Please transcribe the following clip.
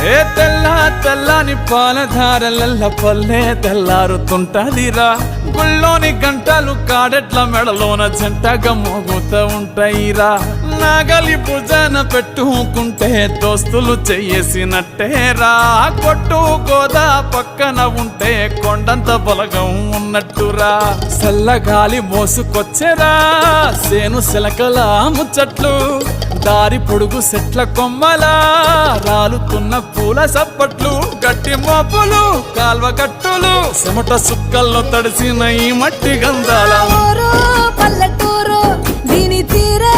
ఏ తెల్లని పాలధారలల్ల పల్లె తెల్లారుతుంటదిరా గుళ్ళోని గంటలు కాడెట్ల మెడలోన జంటగా మోగుతూ ఉంటాయిరా నాగలి భుజాన పెట్టుకుంటే దోస్తులు చెయ్యేసినట్టేరా కొట్టు గోదా పక్కన ఉంటే కొండంత బలగం ఉన్నట్టురా చల్లగాలి మోసుకొచ్చెరా సేను శిలకల ముచ్చట్లు దారి పొడుగు సెట్ల కొమ్మలా రాలుతున్న పూల సప్పట్లు గట్టి మోపులు కాల్వ గట్టులు చెమట సుక్కల్లో తడిసిన ఈ మట్టి గంధాల పల్లెటూరు దీని తీరే